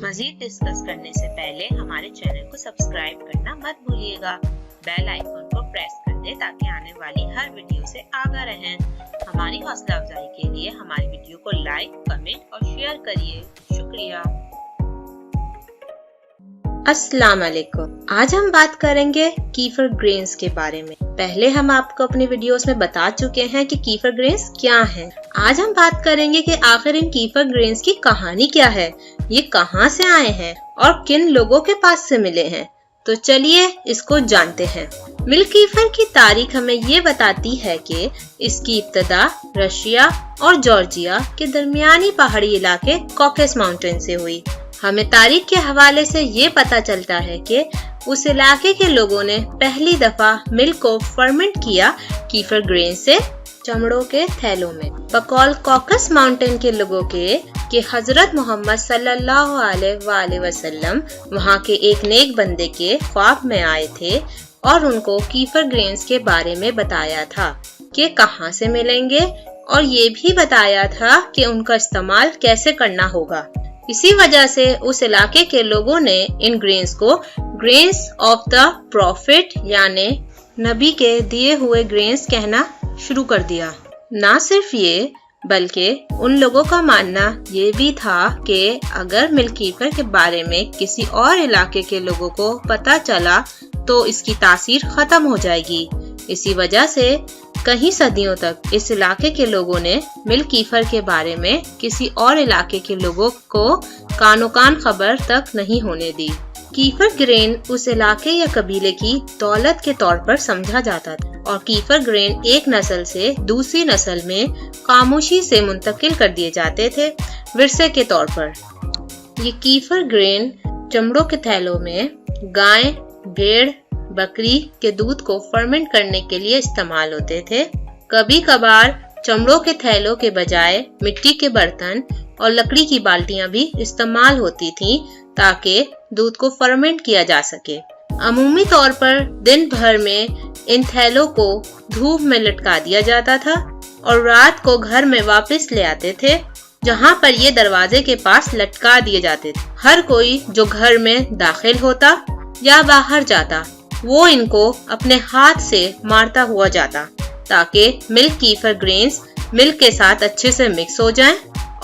मजीद discuss करने से पहले हमारे चैनल को सब्सक्राइब करना मत भूलिएगा। बेल आइकन को प्रेस कर दें ताकि आने वाली हर वीडियो से आगाह रहें। हमारी हौसला अफजाई के लिए हमारी वीडियो को लाइक, कमेंट और शेयर करिए। शुक्रिया। अस्सलाम वालेकुम। आज हम बात करेंगे कीफर ग्रेन्स के बारे में। पहले हम आपको अपनी वीडियोस में बता चुके हैं कि कीफर ग्रेन्स क्या हैं। आज हम बात करेंगे कि आखिर इन कीफर ग्रेन्स की कहानी क्या है, ये कहां से आए हैं और किन लोगों के पास से मिले हैं। तो चलिए इसको जानते हैं। मिल्क कीफर की तारीख हमें ये बताती है कि इसकी इब्तदा रशिया और जॉर्जिया के दरमियानी पहाड़ी इलाके कॉकेस माउंटेन से हुई। हमें तारीख के हवाले से ये पता चलता है कि उस इलाके के लोगों ने पहली दफा मिल्क को फर्मेंट किया कीफर ग्रेन से चमड़ों के थैलों में। बकौल कॉकस माउंटेन के लोगों के हजरत मोहम्मद सल्लल्लाहु अलैहि वसल्लम वहाँ के एक नेक बंदे के ख्वाब में आए थे और उनको कीफर ग्रेन्स के बारे में बताया था कि कहाँ से मिलेंगे और ये भी बताया था कि उनका इस्तेमाल कैसे करना होगा। इसी वजह से उस इलाके के लोगों ने इन ग्रेन्स को ग्रेन्स ऑफ द प्रॉफिट यानी नबी के दिए हुए ग्रेन्स कहना शुरू कर दिया। ना सिर्फ ये बल्कि उन लोगों का मानना ये भी था कि अगर मिल्क कीफर के बारे में किसी और इलाके के लोगों को पता चला तो इसकी तासीर खत्म हो जाएगी। इसी वजह से कई सदियों तक इस इलाके के लोगों ने मिल्क कीफर के बारे में किसी और इलाके के लोगों को कानो कान खबर तक नहीं होने दी। कीफर ग्रेन उस इलाके या कबीले की दौलत के तौर पर समझा जाता था और कीफर ग्रेन एक नस्ल से दूसरी नस्ल में खामोशी से मुंतकिल कर दिए जाते थे विरसे के तौर पर। ये कीफर ग्रेन चमड़ों के थैलों में गाय, भेड़, बकरी के दूध को फर्मेंट करने के लिए इस्तेमाल होते थे। कभी कभार चमड़ों के थैलों के बजाय मिट्टी के बर्तन और लकड़ी की बाल्टियां भी इस्तेमाल होती थीं ताकि दूध को फर्मेंट किया जा सके। अमूमी तौर पर दिन भर में इन थैलों को धूप में लटका दिया जाता था और रात को घर में वापस ले आते थे जहां पर ये दरवाजे के पास लटका दिए जाते थे। हर कोई जो घर में दाखिल होता या बाहर जाता वो इनको अपने हाथ से मारता हुआ जाता ताकि मिल्क कीफर ग्रेन्स मिल्क के साथ अच्छे से मिक्स हो जाएं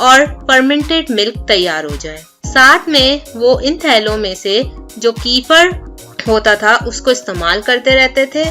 और फर्मेंटेड मिल्क तैयार हो जाए। साथ में वो इन थैलों में से जो कीफर होता था उसको इस्तेमाल करते रहते थे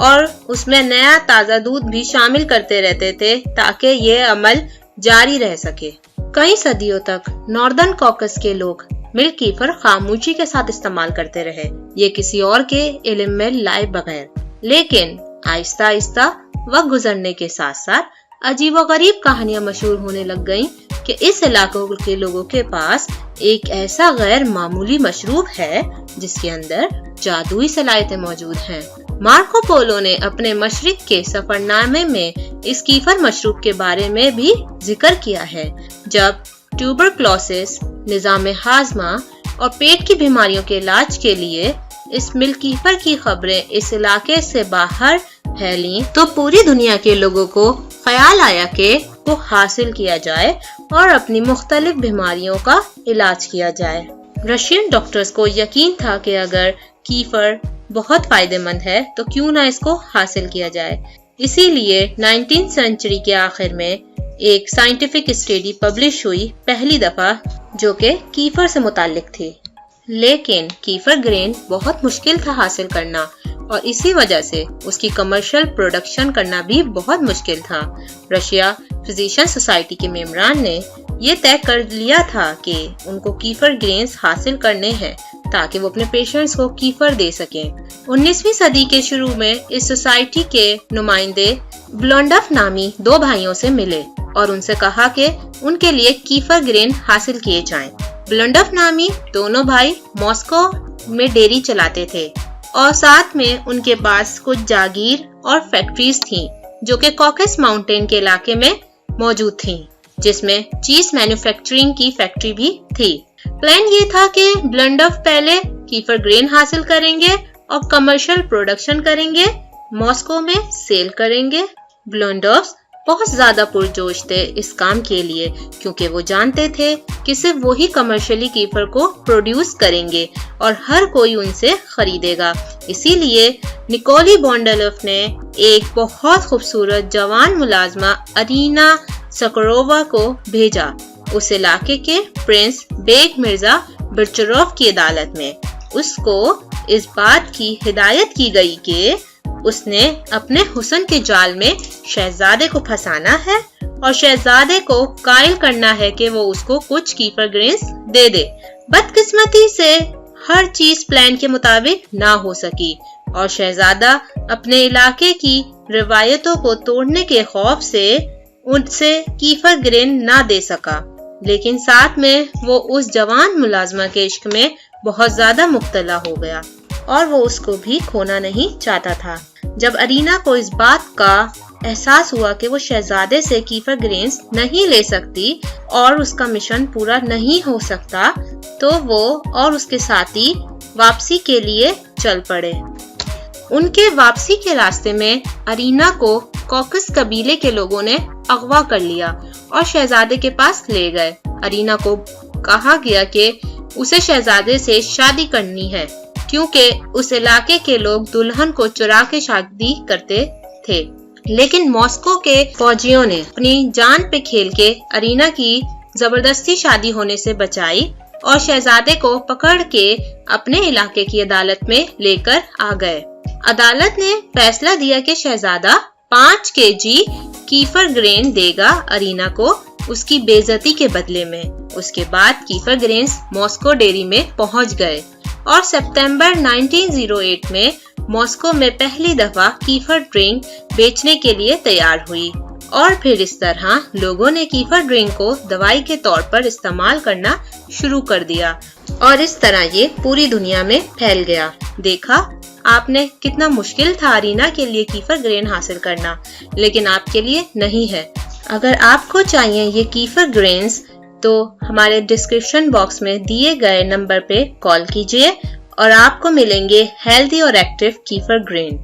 और उसमें नया ताज़ा दूध भी शामिल करते रहते थे ताकि ये अमल जारी रह सके। कई सदियों तक नॉर्दर्न कॉकस के लोग मिल्क कीफर खामोशी के साथ इस्तेमाल करते रहे, ये किसी और के इल्म में लाए बगैर। लेकिन आहिस्ता आहिस्ता वक्त गुजरने के साथ साथ अजीब व गरीब कहानियां मशहूर होने लग गईं कि इस इलाकों के लोगों के पास एक ऐसा गैर मामूली मशरूब है जिसके अंदर जादुई सलाहियतें मौजूद हैं। मार्को पोलो ने अपने मशरिक के सफरनामे में इस कीफर मशरूब के बारे में भी जिक्र किया है। जब ट्यूबरक्लोसिस, निज़ाम हाजमा और पेट की बीमारियों के इलाज के लिए इस मिल्क कीफर की खबरें इस इलाके से बाहर फैली तो पूरी दुनिया के लोगों को ख्याल आया कि को हासिल किया जाए और अपनी मुख्तलिफ बीमारियों का इलाज किया जाए। रशियन डॉक्टर्स को यकीन था कि अगर कीफर बहुत फायदेमंद है तो क्यों ना इसको हासिल किया जाए। इसीलिए 19वीं सेंचुरी के आखिर में एक साइंटिफिक स्टडी पब्लिश हुई पहली दफा जो कि कीफर से मुताल्लिक थी। लेकिन कीफर ग्रेन बहुत मुश्किल था हासिल करना और इसी वजह से उसकी कमर्शियल प्रोडक्शन करना भी बहुत मुश्किल था। रशिया फिजिशियन सोसाइटी के मेंबरान ने ये तय कर लिया था कि उनको कीफर ग्रेन्स हासिल करने हैं ताकि वो अपने पेशेंट्स को कीफर दे सकें। 19वीं सदी के शुरू में इस सोसाइटी के नुमाइंदे ब्लोंडफ नामी दो भाइयों से मिले और उनसे कहा कि उनके लिए कीफर ग्रेन हासिल किए जाएं। ब्लोंडफ नामी दोनों भाई मॉस्को में डेयरी चलाते थे और साथ में उनके पास कुछ जागीर और फैक्ट्रीज थीं जो कि कॉकेस माउंटेन के इलाके में मौजूद थीं, जिसमें चीज मैन्युफैक्चरिंग की फैक्ट्री भी थी। प्लान ये था कि ब्लोंडफ पहले कीफर ग्रेन हासिल करेंगे और कमर्शियल प्रोडक्शन करेंगे, मॉस्को में सेल करेंगे। ब्लोंडफ بہت زیادہ پرجوش تھے اس کام کے لیے، کیونکہ وہ جانتے تھے کہ صرف وہی کمرشلی کیفر کو پروڈیوس کریں گے اور ہر کوئی ان سے خریدے گا۔ اسی لیے نکولی بونڈلوف نے ایک بہت خوبصورت جوان ملازمہ ارینا سکرووا کو بھیجا اس علاقے کے پرنس بیگ مرزا برچروف کی عدالت میں۔ اس کو اس بات کی ہدایت کی گئی کہ اس نے اپنے حسن کے جال میں شہزادے کو پھنسانا ہے اور شہزادے کو قائل کرنا ہے کہ وہ اس کو کچھ کیفر گرینز دے دے۔ بدقسمتی سے ہر چیز پلان کے مطابق نہ ہو سکی اور شہزادہ اپنے علاقے کی روایتوں کو توڑنے کے خوف سے ان سے کیفر گرین نہ دے سکا، لیکن ساتھ میں وہ اس جوان ملازمہ کے عشق میں بہت زیادہ مبتلا ہو گیا اور وہ اس کو بھی کھونا نہیں چاہتا تھا۔ جب ارینا کو اس بات کا احساس ہوا کہ وہ شہزادے سے کیفر گرینز نہیں لے سکتی اور اس کا مشن پورا نہیں ہو سکتا، تو وہ اور اس کے ساتھی واپسی کے لیے چل پڑے۔ ان کے واپسی کے راستے میں ارینا کو کوکس قبیلے کے لوگوں نے اغوا کر لیا اور شہزادے کے پاس لے گئے۔ ارینا کو کہا گیا کہ اسے شہزادے سے شادی کرنی ہے، کیونکہ اس علاقے کے لوگ دلہن کو چرا کے شادی کرتے تھے، لیکن ماسکو کے فوجیوں نے اپنی جان پہ کھیل کے ارینا کی زبردستی شادی ہونے سے بچائی اور شہزادے کو پکڑ کے اپنے علاقے کی عدالت میں لے کر آ گئے۔ عدالت نے فیصلہ دیا کہ شہزادہ 5 kg کیفر گرین دے گا ارینا کو اس کی بے عزتی کے بدلے میں۔ اس کے بعد کیفر گرینز ماسکو ڈیری میں پہنچ گئے اور ستمبر 1908 میں ماسکو میں پہلی دفعہ کیفر ڈرنک بیچنے کے لیے تیار ہوئی، اور پھر اس طرح لوگوں نے کیفر ڈرنک کو دوائی کے طور پر استعمال کرنا شروع کر دیا اور اس طرح یہ پوری دنیا میں پھیل گیا۔ دیکھا آپ نے کتنا مشکل تھا ارینا کے لیے کیفر گرین حاصل کرنا، لیکن آپ کے لیے نہیں ہے۔ اگر آپ کو چاہیے یہ کیفر گرینز تو ہمارے ڈسکرپشن باکس میں دیے گئے نمبر پہ کال کیجیے اور آپ کو ملیں گے ہیلدی اور ایکٹیو کیفر گرین۔